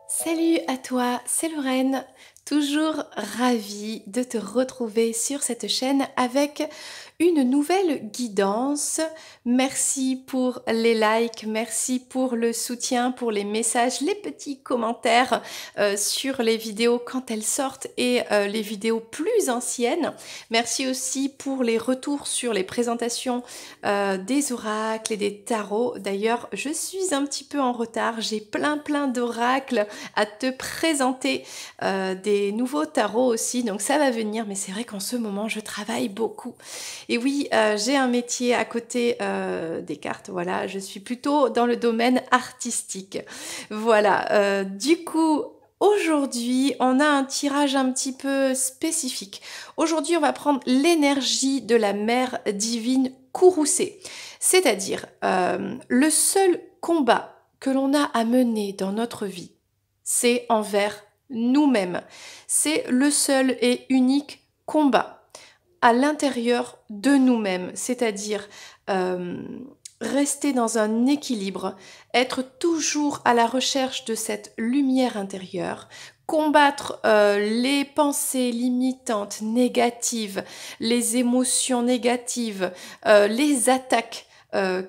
Salut à toi, c'est Lorraine, toujours ravie de te retrouver sur cette chaîne avec une nouvelle guidance. Merci pour les likes, merci pour le soutien, pour les messages, les petits commentaires sur les vidéos quand elles sortent et les vidéos plus anciennes. Merci aussi pour les retours sur les présentations des oracles et des tarots. D'ailleurs, je suis un petit peu en retard, j'ai plein d'oracles à te présenter, des nouveaux tarots aussi, donc ça va venir, mais c'est vrai qu'en ce moment je travaille beaucoup. Et oui, j'ai un métier à côté des cartes, voilà, je suis plutôt dans le domaine artistique. Voilà, du coup, aujourd'hui, on a un tirage un petit peu spécifique. Aujourd'hui, on va prendre l'énergie de la mère divine courroucée, c'est-à-dire le seul combat que l'on a à mener dans notre vie, c'est envers nous-mêmes. C'est le seul et unique combat à l'intérieur de nous-mêmes, c'est-à-dire rester dans un équilibre, être toujours à la recherche de cette lumière intérieure, combattre les pensées limitantes, négatives, les émotions négatives, les attaques,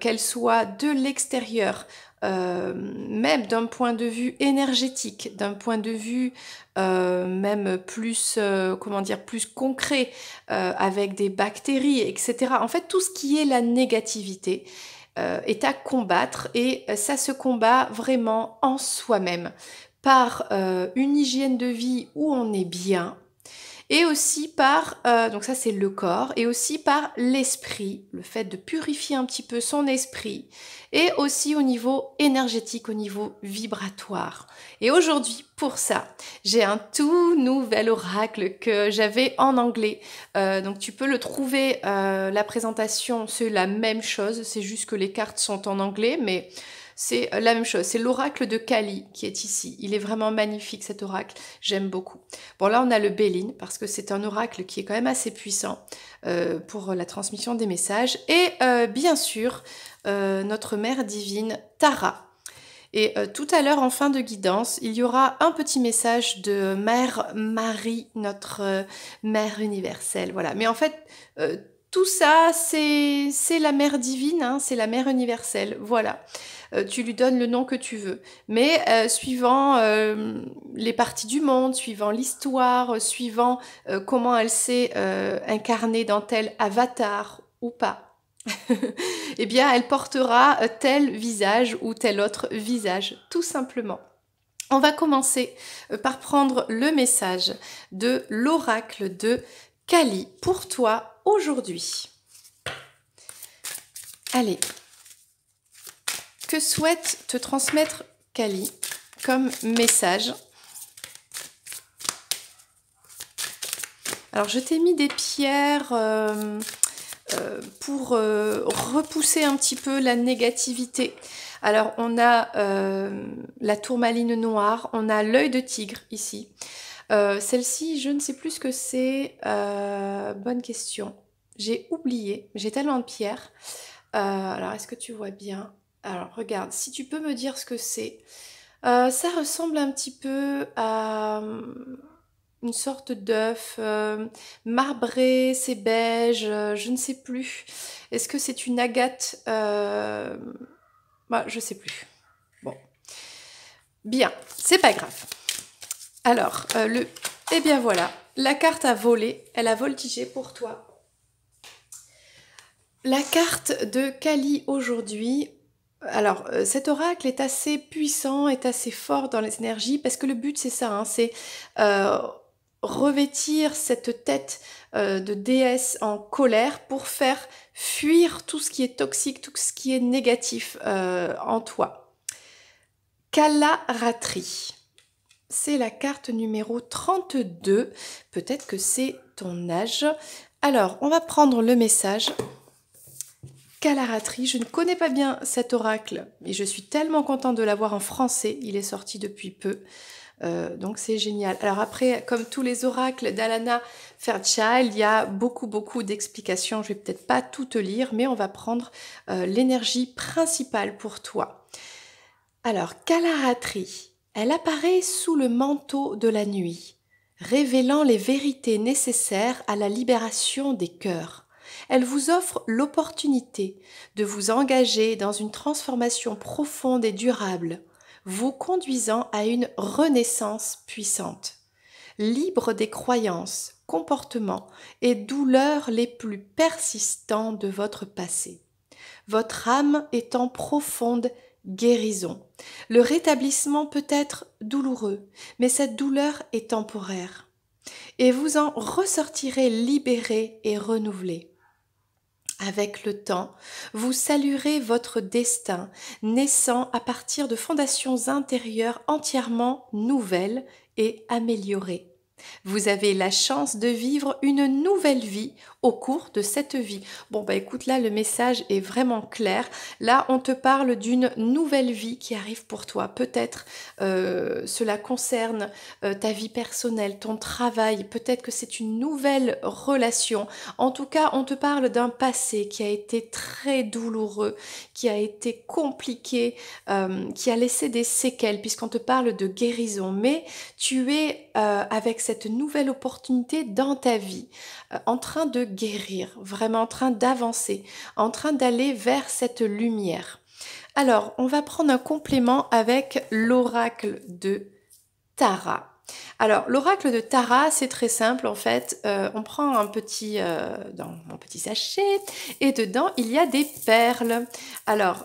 qu'elles soient de l'extérieur, même d'un point de vue énergétique, d'un point de vue même plus, comment dire, plus concret, avec des bactéries, etc. En fait, tout ce qui est la négativité est à combattre et ça se combat vraiment en soi-même par une hygiène de vie où on est bien, et aussi par, donc ça c'est le corps, et aussi par l'esprit, le fait de purifier un petit peu son esprit, et aussi au niveau énergétique, au niveau vibratoire. Et aujourd'hui, pour ça, j'ai un tout nouvel oracle que j'avais en anglais. Donc tu peux le trouver, la présentation, c'est la même chose, c'est juste que les cartes sont en anglais, mais c'est la même chose. C'est l'oracle de Kali qui est ici. Il est vraiment magnifique cet oracle, j'aime beaucoup. Bon, là, on a le Béline, parce que c'est un oracle qui est quand même assez puissant pour la transmission des messages. Et bien sûr, notre mère divine, Tara. Et tout à l'heure, en fin de guidance, il y aura un petit message de Mère Marie, notre mère universelle. Voilà. Mais en fait, tout ça, c'est la mère divine, hein, c'est la mère universelle. Voilà. Tu lui donnes le nom que tu veux. Mais suivant les parties du monde, suivant l'histoire, suivant comment elle s'est incarnée dans tel avatar ou pas, eh bien, elle portera tel visage ou tel autre visage, tout simplement. On va commencer par prendre le message de l'oracle de Kali pour toi aujourd'hui. Allez, que souhaite te transmettre Kali comme message? Alors, je t'ai mis des pierres pour repousser un petit peu la négativité. Alors, on a la tourmaline noire, on a l'œil de tigre ici. Celle-ci, je ne sais plus ce que c'est. Bonne question. J'ai oublié, j'ai tellement de pierres. Alors, est-ce que tu vois bien? Alors, regarde, si tu peux me dire ce que c'est. Ça ressemble un petit peu à une sorte d'œuf marbré, c'est beige, je ne sais plus. Est-ce que c'est une agate? Bah, je sais plus. Bon, bien, c'est pas grave. Alors, eh bien voilà, la carte a volé, elle a voltigé pour toi. La carte de Kali aujourd'hui. Alors, cet oracle est assez puissant, est assez fort dans les énergies, parce que le but c'est ça, hein, c'est revêtir cette tête de déesse en colère pour faire fuir tout ce qui est toxique, tout ce qui est négatif en toi. Kalaratri, c'est la carte numéro 32, peut-être que c'est ton âge. Alors, on va prendre le message. Kalaratri, je ne connais pas bien cet oracle, mais je suis tellement contente de l'avoir en français, il est sorti depuis peu. Donc c'est génial. Alors après, comme tous les oracles d'Alana Fairchild, il y a beaucoup d'explications. Je vais peut-être pas tout te lire, mais on va prendre l'énergie principale pour toi. Alors, Kalaratri, Elle apparaît sous le manteau de la nuit, révélant les vérités nécessaires à la libération des cœurs. Elle vous offre l'opportunité de vous engager dans une transformation profonde et durable, vous conduisant à une renaissance puissante. Libre des croyances, comportements et douleurs les plus persistants de votre passé. Votre âme est en profonde guérison. Le rétablissement peut être douloureux, mais cette douleur est temporaire. Et vous en ressortirez libéré et renouvelé. Avec le temps, vous saluerez votre destin, naissant à partir de fondations intérieures entièrement nouvelles et améliorées. Vous avez la chance de vivre une nouvelle vie au cours de cette vie. Bon, bah écoute, là, le message est vraiment clair. Là, on te parle d'une nouvelle vie qui arrive pour toi. Peut-être cela concerne ta vie personnelle, ton travail. Peut-être que c'est une nouvelle relation. En tout cas, on te parle d'un passé qui a été très douloureux, qui a été compliqué, qui a laissé des séquelles, puisqu'on te parle de guérison. Mais tu es avec cette nouvelle opportunité dans ta vie, en train de guérir, vraiment en train d'avancer, en train d'aller vers cette lumière. Alors, on va prendre un complément avec l'oracle de Tara. Alors, l'oracle de Tara, c'est très simple en fait. On prend un petit sachet et dedans, il y a des perles. Alors,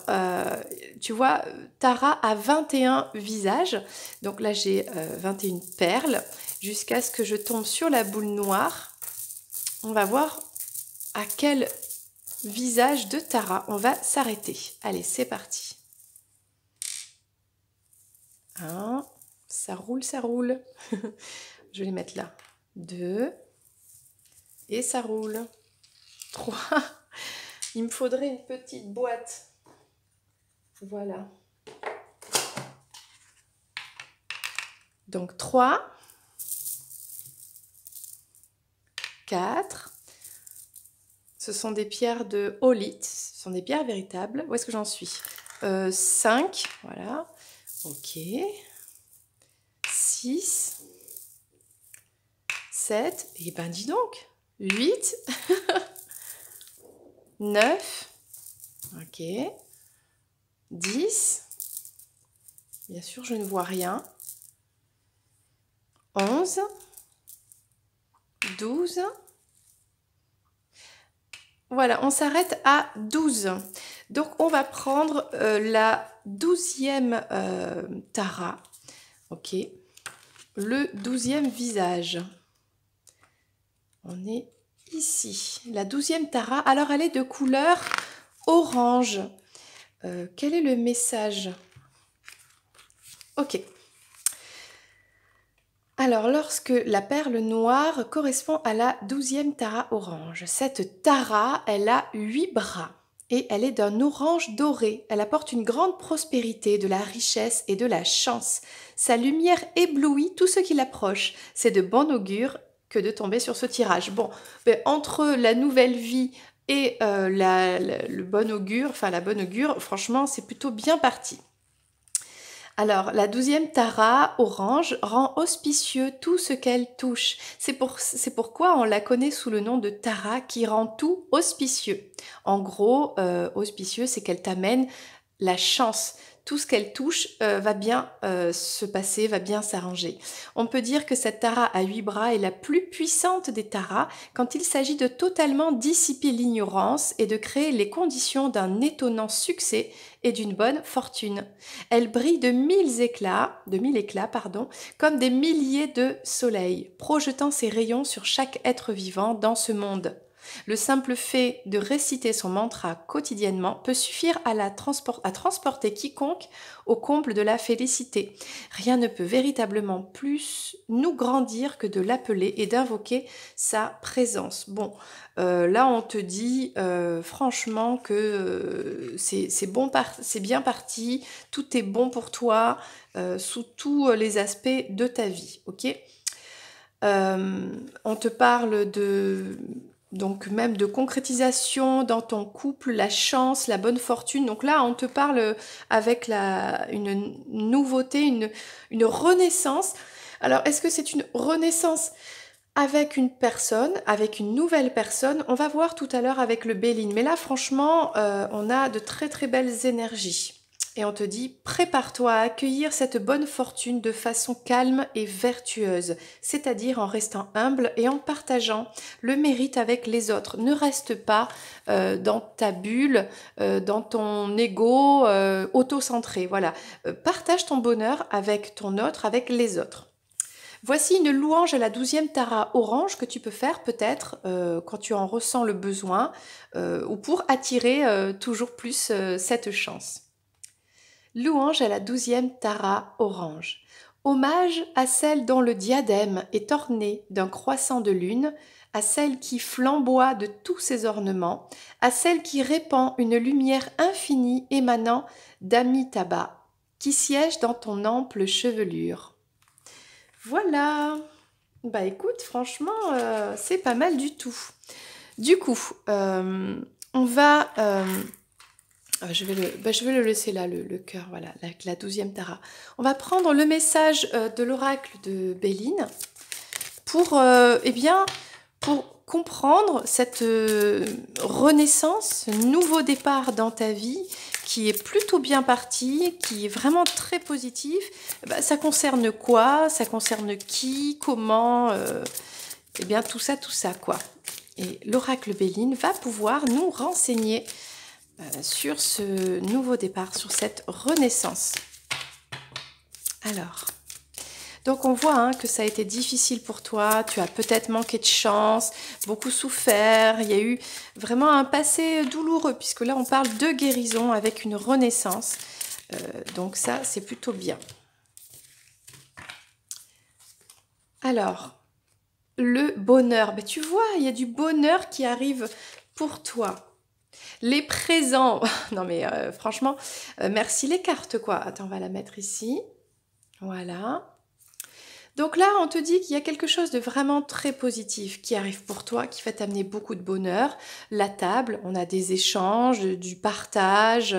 tu vois, Tara a 21 visages. Donc là, j'ai 21 perles jusqu'à ce que je tombe sur la boule noire. On va voir à quel visage de Tara on va s'arrêter. Allez, c'est parti. 1, ça roule, ça roule. Je vais les mettre là. 2, et ça roule. 3, il me faudrait une petite boîte. Voilà. Donc 3, 4, ce sont des pierres de holite, ce sont des pierres véritables. Où est-ce que j'en suis? 5, voilà. Ok. 6, 7, et ben dis donc, 8, 9, ok, 10, bien sûr je ne vois rien, 11, 12, voilà, on s'arrête à 12. Donc on va prendre la 12e Tara, ok, le 12e visage. On est ici, la 12e Tara. Alors elle est de couleur orange. Quel est le message? Ok. Alors, lorsque la perle noire correspond à la 12e Tara orange, cette Tara, elle a 8 bras et elle est d'un orange doré. Elle apporte une grande prospérité, de la richesse et de la chance. Sa lumière éblouit tout ce qui l'approche. C'est de bon augure que de tomber sur ce tirage. Bon, ben, entre la nouvelle vie et le bon augure, enfin la bonne augure, franchement, c'est plutôt bien parti. Alors, la 12e Tara, orange, rend auspicieux tout ce qu'elle touche. C'est pourquoi on la connaît sous le nom de Tara qui rend tout auspicieux. En gros, auspicieux, c'est qu'elle t'amène la chance. Tout ce qu'elle touche va bien se passer, va bien s'arranger. On peut dire que cette Tara à 8 bras est la plus puissante des Taras quand il s'agit de totalement dissiper l'ignorance et de créer les conditions d'un étonnant succès et d'une bonne fortune. Elle brille de mille éclats, comme des milliers de soleils, projetant ses rayons sur chaque être vivant dans ce monde. Le simple fait de réciter son mantra quotidiennement peut suffire à transporter quiconque au comble de la félicité. Rien ne peut véritablement plus nous grandir que de l'appeler et d'invoquer sa présence. Bon, là on te dit franchement que c'est bien parti, tout est bon pour toi sous tous les aspects de ta vie, ok? On te parle donc même de concrétisation dans ton couple, la chance, la bonne fortune. Donc là, on te parle avec une nouveauté, une renaissance. Alors, est-ce que c'est une renaissance avec une personne, avec une nouvelle personne? On va voir tout à l'heure avec le Béline. Mais là, franchement, on a de très très belles énergies. Et on te dit, prépare-toi à accueillir cette bonne fortune de façon calme et vertueuse, c'est-à-dire en restant humble et en partageant le mérite avec les autres. Ne reste pas dans ta bulle, dans ton ego auto-centré. Voilà. Partage ton bonheur avec ton autre, avec les autres. Voici une louange à la 12e Tara orange que tu peux faire peut-être quand tu en ressens le besoin ou pour attirer toujours plus cette chance. Louange à la 12e Tara orange. Hommage à celle dont le diadème est orné d'un croissant de lune, à celle qui flamboie de tous ses ornements, à celle qui répand une lumière infinie émanant d'Amitabha, qui siège dans ton ample chevelure. Voilà. Bah écoute, franchement, c'est pas mal du tout. Du coup, on va... je vais le laisser là, le cœur, voilà, la 12e Tara. On va prendre le message de l'oracle de Béline pour, eh bien, pour comprendre cette renaissance, ce nouveau départ dans ta vie qui est plutôt bien parti, qui est vraiment très positif. Bah, ça concerne quoi? Ça concerne qui? Comment? Eh bien, tout ça, quoi. Et l'oracle Béline va pouvoir nous renseigner sur ce nouveau départ, sur cette renaissance. Alors, donc on voit hein, que ça a été difficile pour toi, tu as peut-être manqué de chance, beaucoup souffert, il y a eu vraiment un passé douloureux, puisque là on parle de guérison avec une renaissance. Donc ça, c'est plutôt bien. Alors, le bonheur, ben, tu vois, il y a du bonheur qui arrive pour toi. Les présents, non mais franchement, merci les cartes quoi. Attends, on va la mettre ici. Voilà. Donc là, on te dit qu'il y a quelque chose de vraiment très positif qui arrive pour toi, qui va t'amener beaucoup de bonheur. La table, on a des échanges, du partage,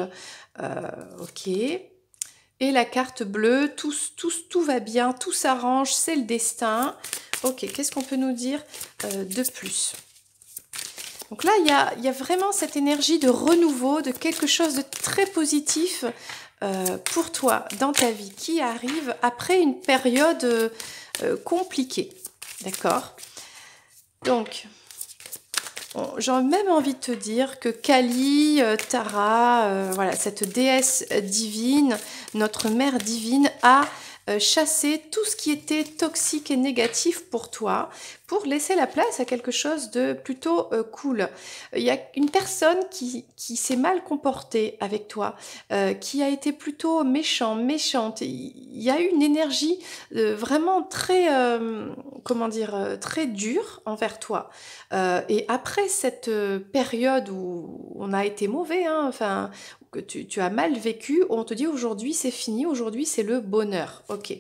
ok. Et la carte bleue, tout va bien, tout s'arrange, c'est le destin. Ok, qu'est-ce qu'on peut nous dire de plus ? Donc là, il y a vraiment cette énergie de renouveau, de quelque chose de très positif pour toi dans ta vie qui arrive après une période compliquée. D'accord? Donc, j'ai même envie de te dire que Kali, Tara, voilà, cette déesse divine, notre mère divine, a chasser tout ce qui était toxique et négatif pour toi, pour laisser la place à quelque chose de plutôt cool. Il y a une personne qui s'est mal comportée avec toi, qui a été plutôt méchante. Il y a eu une énergie vraiment très, comment dire, très dure envers toi. Et après cette période où on a été mauvais, hein, enfin, que tu as mal vécu, on te dit aujourd'hui c'est fini, aujourd'hui c'est le bonheur. Ok.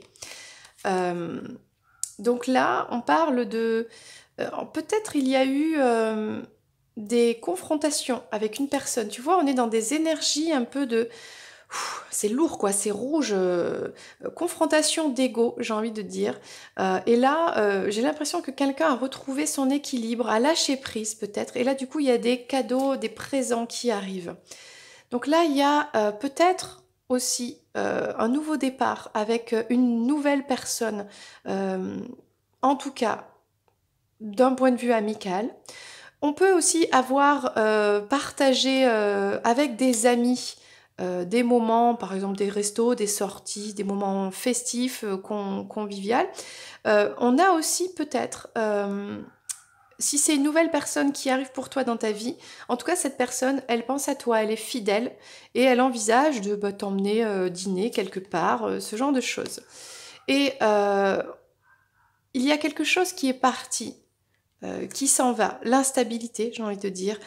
Donc là, on parle de... peut-être il y a eu des confrontations avec une personne. Tu vois, on est dans des énergies un peu de... C'est lourd quoi, c'est rouge, confrontation d'ego, j'ai envie de dire. Et là, j'ai l'impression que quelqu'un a retrouvé son équilibre, a lâché prise peut-être. Et là, du coup, il y a des cadeaux, des présents qui arrivent. Donc là, il y a peut-être aussi un nouveau départ avec une nouvelle personne, en tout cas d'un point de vue amical. On peut aussi avoir partagé avec des amis des moments, par exemple des restos, des sorties, des moments festifs, conviviaux. On a aussi peut-être... si c'est une nouvelle personne qui arrive pour toi dans ta vie, en tout cas cette personne, elle pense à toi, elle est fidèle et elle envisage de t'emmener dîner quelque part, ce genre de choses. Et il y a quelque chose qui est parti, qui s'en va, l'instabilité, j'ai envie de dire,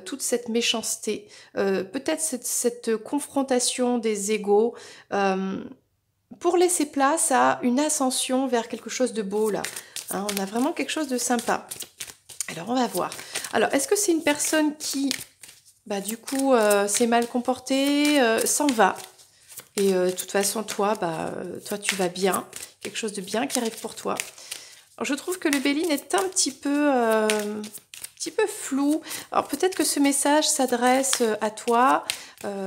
toute cette méchanceté, peut-être cette confrontation des égos, pour laisser place à une ascension vers quelque chose de beau là. Hein, on a vraiment quelque chose de sympa. Alors, on va voir. Alors, est-ce que c'est une personne qui, bah, du coup, s'est mal comportée, s'en va? Et de toute façon, toi, bah, toi, tu vas bien. Quelque chose de bien qui arrive pour toi. Alors, je trouve que le Béline est un petit peu flou. Alors, peut-être que ce message s'adresse à toi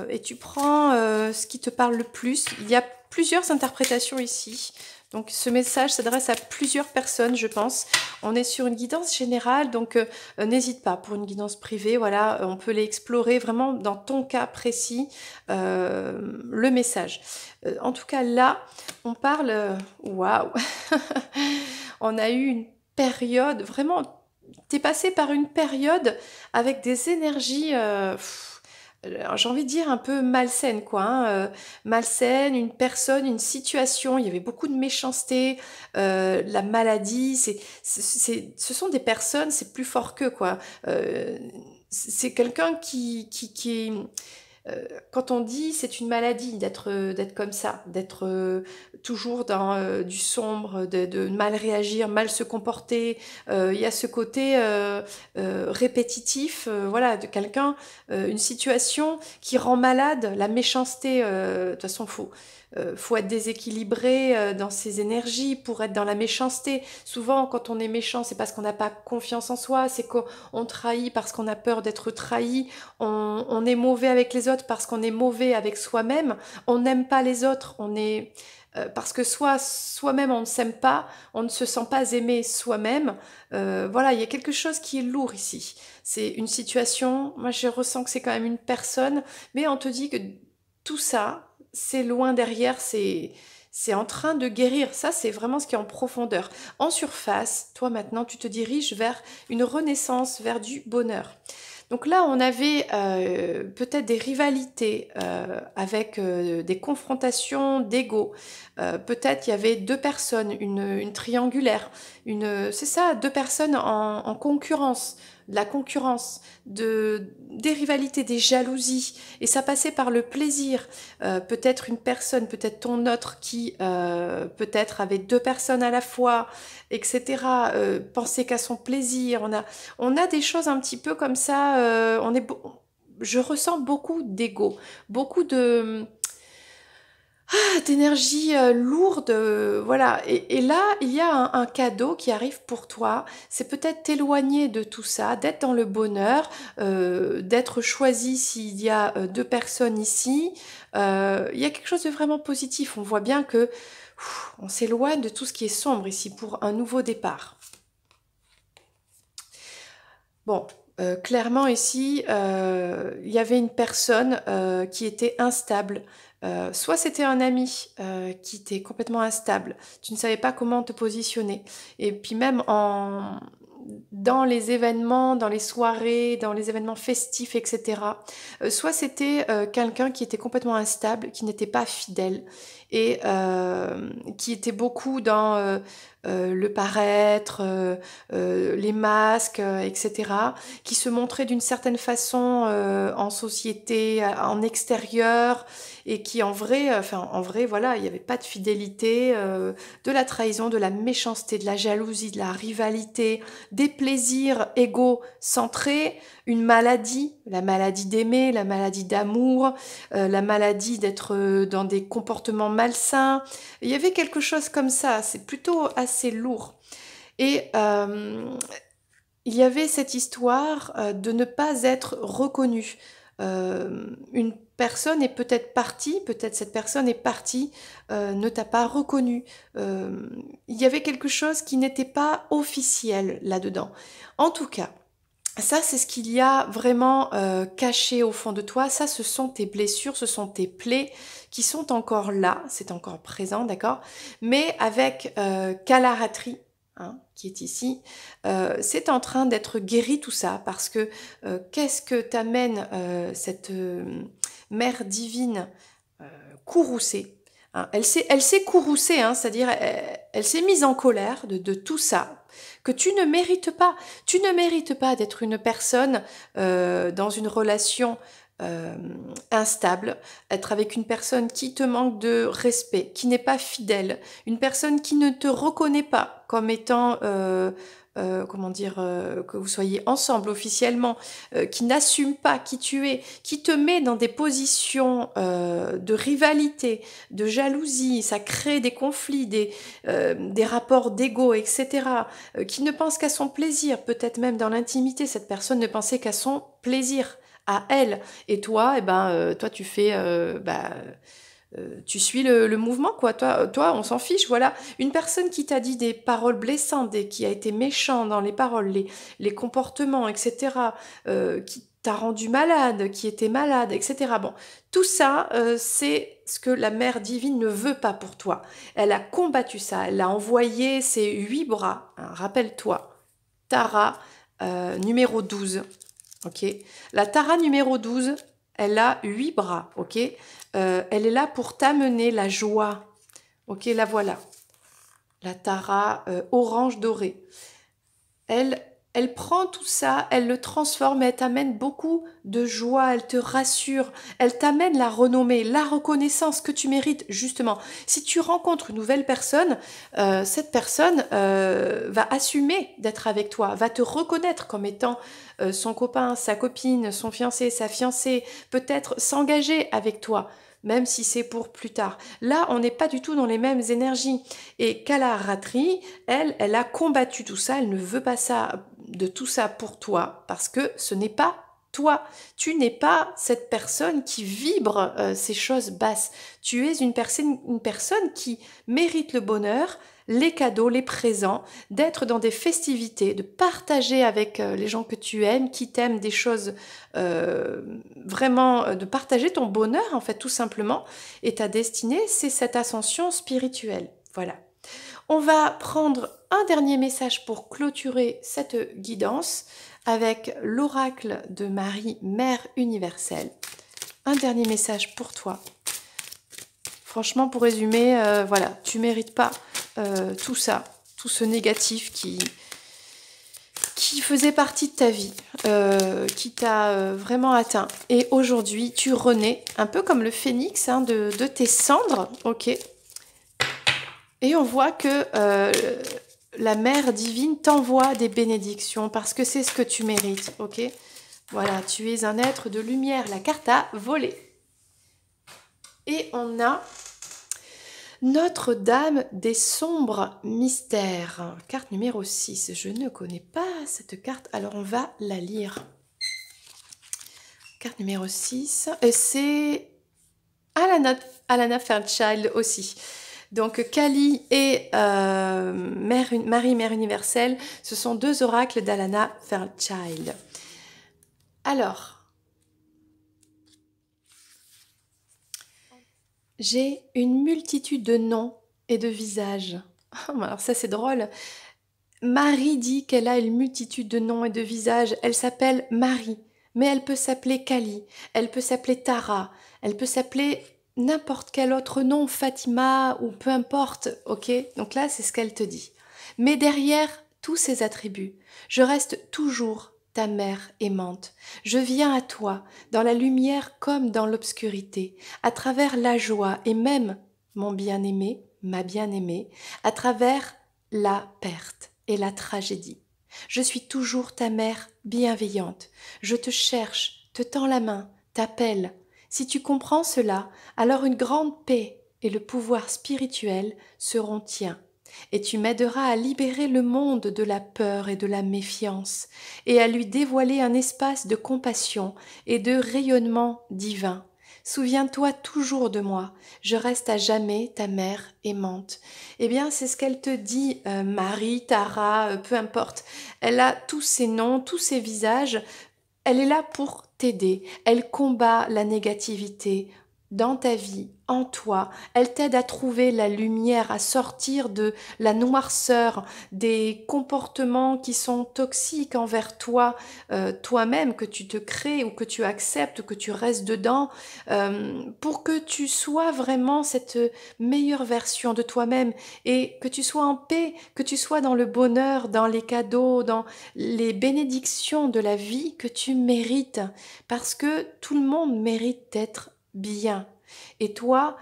et tu prends ce qui te parle le plus. Il y a plusieurs interprétations ici. Donc, ce message s'adresse à plusieurs personnes, je pense. On est sur une guidance générale, donc n'hésite pas. Pour une guidance privée, voilà, on peut l'explorer vraiment dans ton cas précis, le message. En tout cas, là, on parle... Waouh. On a eu une période, vraiment, t'es passé par une période avec des énergies, j'ai envie de dire un peu malsaines, quoi, hein, malsaines, une personne, une situation, il y avait beaucoup de méchanceté, la maladie, ce sont des personnes, c'est plus fort qu'eux, quoi. C'est quelqu'un qui est quand on dit c'est une maladie d'être comme ça, d'être toujours dans du sombre, de mal réagir, mal se comporter, il y a ce côté répétitif, voilà, de quelqu'un, une situation qui rend malade, la méchanceté, de toute façon, faut être déséquilibré dans ses énergies pour être dans la méchanceté. Souvent, quand on est méchant, c'est parce qu'on n'a pas confiance en soi, c'est qu'on trahit parce qu'on a peur d'être trahi, on est mauvais avec les autres parce qu'on est mauvais avec soi-même, on n'aime pas les autres, on est... parce que soi-même on ne s'aime pas, on ne se sent pas aimé soi-même. Voilà, il y a quelque chose qui est lourd ici. C'est une situation, moi je ressens que c'est quand même une personne, mais on te dit que tout ça, c'est loin derrière, c'est en train de guérir. Ça, c'est vraiment ce qui est en profondeur. En surface, toi maintenant, tu te diriges vers une renaissance, vers du bonheur. Donc là, on avait peut-être des rivalités avec des confrontations d'ego. Peut-être il y avait deux personnes, une triangulaire, c'est ça, deux personnes en concurrence, de la concurrence, des rivalités, des jalousies. Et ça passait par le plaisir. Peut-être une personne, peut-être ton autre qui peut-être avait deux personnes à la fois, etc. Pensait qu'à son plaisir. On a des choses un petit peu comme ça. Je ressens beaucoup d'ego, beaucoup d'énergie lourde, voilà. Et là, il y a un cadeau qui arrive pour toi. C'est peut-être t'éloigner de tout ça, d'être dans le bonheur, d'être choisi s'il y a deux personnes ici. Il y a quelque chose de vraiment positif. On voit bien que on s'éloigne de tout ce qui est sombre ici pour un nouveau départ. Bon, clairement ici, il y avait une personne qui était instable. Soit c'était un ami qui était complètement instable, tu ne savais pas comment te positionner. Et puis même dans les événements, dans les soirées, dans les événements festifs, etc. Soit c'était quelqu'un qui était complètement instable, qui n'était pas fidèle et qui était beaucoup dans le paraître, les masques, etc., qui se montrait d'une certaine façon en société, en extérieur, et qui en vrai, voilà, il n'y avait pas de fidélité, de la trahison, de la méchanceté, de la jalousie, de la rivalité, des plaisirs égocentrés, une maladie, la maladie d'aimer, la maladie d'amour, la maladie d'être dans des comportements malsains. Il y avait quelque chose comme ça, c'est plutôt assez lourd. Et il y avait cette histoire de ne pas être reconnu. Une personne est peut-être partie, peut-être cette personne est partie, ne t'a pas reconnu. Il y avait quelque chose qui n'était pas officiel là-dedans. En tout cas, ça, c'est ce qu'il y a vraiment caché au fond de toi. Ça, ce sont tes blessures, ce sont tes plaies qui sont encore là, c'est encore présent, d'accord? Mais avec Kalaratri, hein, qui est ici, c'est en train d'être guéri tout ça, parce que qu'est-ce que t'amène cette mère divine courroucée, hein? Elle s'est courroucée, hein, c'est-à-dire elle s'est mise en colère de tout ça que tu ne mérites pas. Tu ne mérites pas d'être une personne dans une relation instable, être avec une personne qui te manque de respect, qui n'est pas fidèle, une personne qui ne te reconnaît pas comme étant, comment dire, que vous soyez ensemble officiellement, qui n'assume pas qui tu es, qui te met dans des positions de rivalité, de jalousie, ça crée des conflits, des rapports d'ego, etc., qui ne pense qu'à son plaisir, peut-être même dans l'intimité, cette personne ne pensait qu'à son plaisir, à elle. Et toi, toi tu fais, tu suis le mouvement, quoi. Toi, on s'en fiche, voilà. Une personne qui t'a dit des paroles blessantes, qui a été méchant dans les paroles, les comportements, etc., qui t'a rendu malade, qui était malade, etc. Bon, tout ça, c'est ce que la Mère divine ne veut pas pour toi. Elle a combattu ça, elle a envoyé ses 8 bras, hein, rappelle-toi, Tara numéro 12. Ok. La Tara numéro 12, elle a 8 bras, ok. Elle est là pour t'amener la joie. Ok, la voilà. La Tara orange dorée. Elle prend tout ça, elle le transforme, elle t'amène beaucoup de joie, elle te rassure, elle t'amène la renommée, la reconnaissance que tu mérites, justement. Si tu rencontres une nouvelle personne, cette personne va assumer d'être avec toi, va te reconnaître comme étant son copain, sa copine, son fiancé, sa fiancée, peut-être s'engager avec toi, même si c'est pour plus tard. Là, on n'est pas du tout dans les mêmes énergies. Et Kala Ratri, elle a combattu tout ça, elle ne veut pas ça, de tout ça pour toi, parce que ce n'est pas toi. Tu n'es pas cette personne qui vibre ces choses basses. Tu es une personne qui mérite le bonheur, les cadeaux, les présents, d'être dans des festivités, de partager avec les gens que tu aimes, qui t'aiment des choses vraiment, de partager ton bonheur, en fait, tout simplement. Et ta destinée, c'est cette ascension spirituelle. Voilà. On va prendre un dernier message pour clôturer cette guidance avec l'oracle de Marie, Mère universelle. Un dernier message pour toi. Franchement, pour résumer, voilà, tu mérites pas tout ça, tout ce négatif qui faisait partie de ta vie, qui t'a vraiment atteint. Et aujourd'hui, tu renais, un peu comme le phénix hein, de tes cendres, ok. Et on voit que la Mère divine t'envoie des bénédictions parce que c'est ce que tu mérites, ok. Voilà, tu es un être de lumière, la carte a volé. Et on a Notre-Dame des sombres mystères, carte numéro 6. Je ne connais pas cette carte, alors on va la lire. Carte numéro 6, c'est Alana Fairchild aussi. Donc Kali et Marie, Mère universelle, ce sont 2 oracles d'Alana Fairchild. Alors, j'ai une multitude de noms et de visages. Alors ça c'est drôle. Marie dit qu'elle a une multitude de noms et de visages. Elle s'appelle Marie, mais elle peut s'appeler Kali, elle peut s'appeler Tara, elle peut s'appeler n'importe quel autre nom, Fatima ou peu importe, ok. Donc là, c'est ce qu'elle te dit. Mais derrière tous ces attributs, je reste toujours ta mère aimante. Je viens à toi, dans la lumière comme dans l'obscurité, à travers la joie et même, mon bien-aimé, ma bien-aimée, à travers la perte et la tragédie. Je suis toujours ta mère bienveillante. Je te cherche, te tends la main, t'appelle. Si tu comprends cela, alors une grande paix et le pouvoir spirituel seront tiens, et tu m'aideras à libérer le monde de la peur et de la méfiance, et à lui dévoiler un espace de compassion et de rayonnement divin. Souviens-toi toujours de moi, je reste à jamais ta mère aimante. Eh bien, c'est ce qu'elle te dit, Marie, Tara, peu importe. Elle a tous ces noms, tous ces visages. Elle est là pour t'aider. Elle combat la négativité dans ta vie, en toi. Elle t'aide à trouver la lumière, à sortir de la noirceur, des comportements qui sont toxiques envers toi, toi-même, que tu te crées ou que tu acceptes, que tu restes dedans, pour que tu sois vraiment cette meilleure version de toi-même et que tu sois en paix, que tu sois dans le bonheur, dans les cadeaux, dans les bénédictions de la vie que tu mérites. Parce que tout le monde mérite d'être bien. Et toi,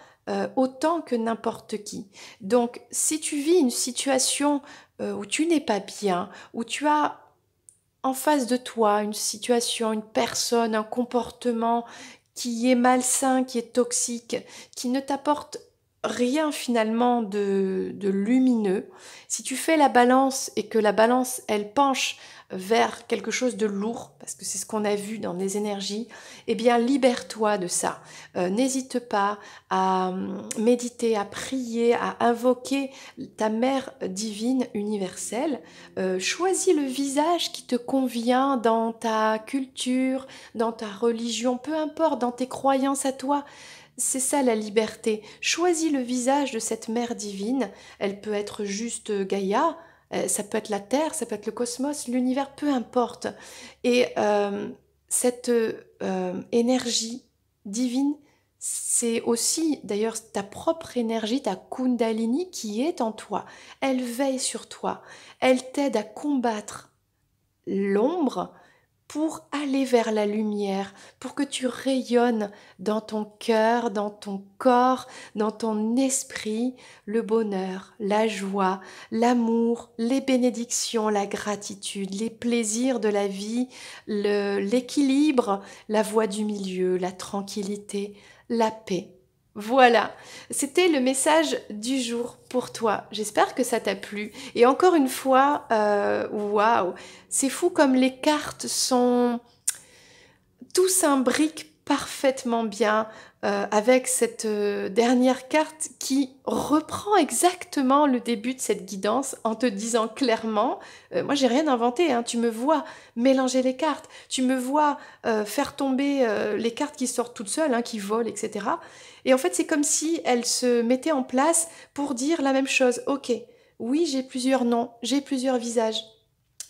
autant que n'importe qui. Donc, si tu vis une situation où tu n'es pas bien, où tu as en face de toi une situation, une personne, un comportement qui est malsain, qui est toxique, qui ne t'apporte rien finalement de lumineux, si tu fais la balance et que la balance, elle penche vers quelque chose de lourd, parce que c'est ce qu'on a vu dans les énergies, eh bien libère-toi de ça. N'hésite pas à méditer, à prier, à invoquer ta mère divine universelle. Choisis le visage qui te convient dans ta culture, dans ta religion, peu importe, dans tes croyances à toi. C'est ça la liberté. Choisis le visage de cette mère divine. Elle peut être juste Gaïa, ça peut être la Terre, ça peut être le cosmos, l'univers, peu importe. Et cette énergie divine, c'est aussi d'ailleurs ta propre énergie, ta Kundalini qui est en toi. Elle veille sur toi. Elle t'aide à combattre l'ombre pour aller vers la lumière, pour que tu rayonnes dans ton cœur, dans ton corps, dans ton esprit, le bonheur, la joie, l'amour, les bénédictions, la gratitude, les plaisirs de la vie, l'équilibre, la voie du milieu, la tranquillité, la paix. Voilà, c'était le message du jour pour toi. J'espère que ça t'a plu. Et encore une fois, waouh, c'est fou comme les cartes sont... Tout s'imbrique parfaitement bien avec cette dernière carte qui reprend exactement le début de cette guidance en te disant clairement, moi j'ai rien inventé, hein, tu me vois mélanger les cartes, tu me vois faire tomber les cartes qui sortent toutes seules, hein, qui volent, etc. Et en fait c'est comme si elle se mettait en place pour dire la même chose. Ok, oui j'ai plusieurs noms, j'ai plusieurs visages,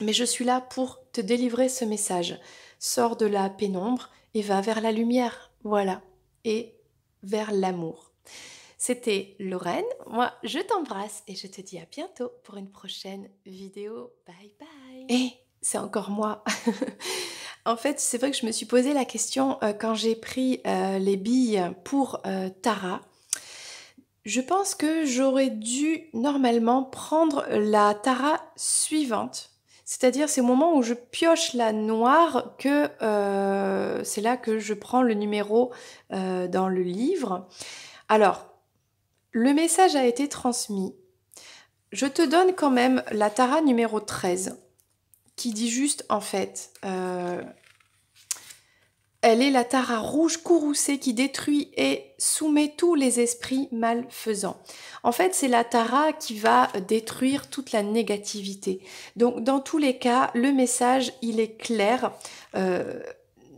mais je suis là pour te délivrer ce message. Sors de la pénombre et va vers la lumière. Voilà. Et vers l'amour. C'était Lorraine. Moi, je t'embrasse et je te dis à bientôt pour une prochaine vidéo. Bye bye. Et c'est encore moi. En fait, c'est vrai que je me suis posé la question quand j'ai pris les billes pour Tara. Je pense que j'aurais dû normalement prendre la Tara suivante. C'est-à-dire, c'est au moment où je pioche la noire que c'est là que je prends le numéro dans le livre. Alors, le message a été transmis. Je te donne quand même la Tara numéro 13, qui dit juste en fait... elle est la Tara rouge courroucée qui détruit et soumet tous les esprits malfaisants. En fait, c'est la Tara qui va détruire toute la négativité. Donc, dans tous les cas, le message, il est clair.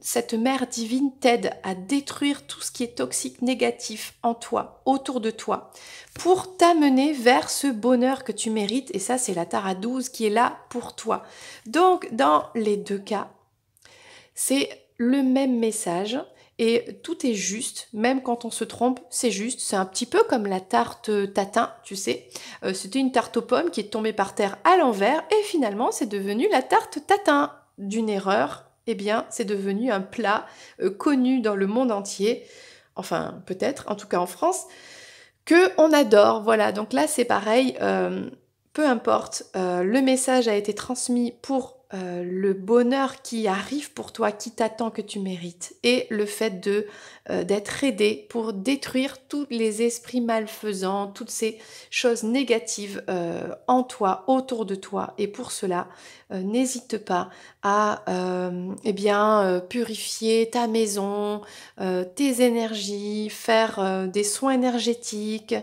Cette mère divine t'aide à détruire tout ce qui est toxique, négatif en toi, autour de toi, pour t'amener vers ce bonheur que tu mérites. Et ça, c'est la Tara 12 qui est là pour toi. Donc, dans les deux cas, c'est le même message et tout est juste, même quand on se trompe, c'est juste. C'est un petit peu comme la tarte tatin, tu sais. C'était une tarte aux pommes qui est tombée par terre à l'envers et finalement c'est devenu la tarte tatin. D'une erreur, eh bien c'est devenu un plat connu dans le monde entier, enfin peut-être, en tout cas en France, que on adore. Voilà, donc là c'est pareil, peu importe, le message a été transmis pour le bonheur qui arrive pour toi, qui t'attend, que tu mérites, et le fait de d'être aidé pour détruire tous les esprits malfaisants, toutes ces choses négatives en toi, autour de toi. Et pour cela, n'hésite pas à eh bien, purifier ta maison, tes énergies, faire des soins énergétiques,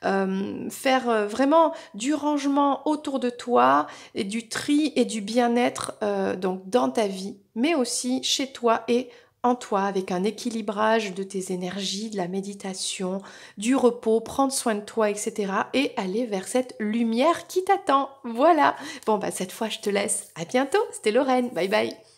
faire vraiment du rangement autour de toi et du tri et du bien-être donc dans ta vie, mais aussi chez toi et en toi avec un équilibrage de tes énergies, de la méditation, du repos, prendre soin de toi, etc. et aller vers cette lumière qui t'attend. Voilà. Bon, bah cette fois, je te laisse. À bientôt. C'était Lorraine. Bye bye.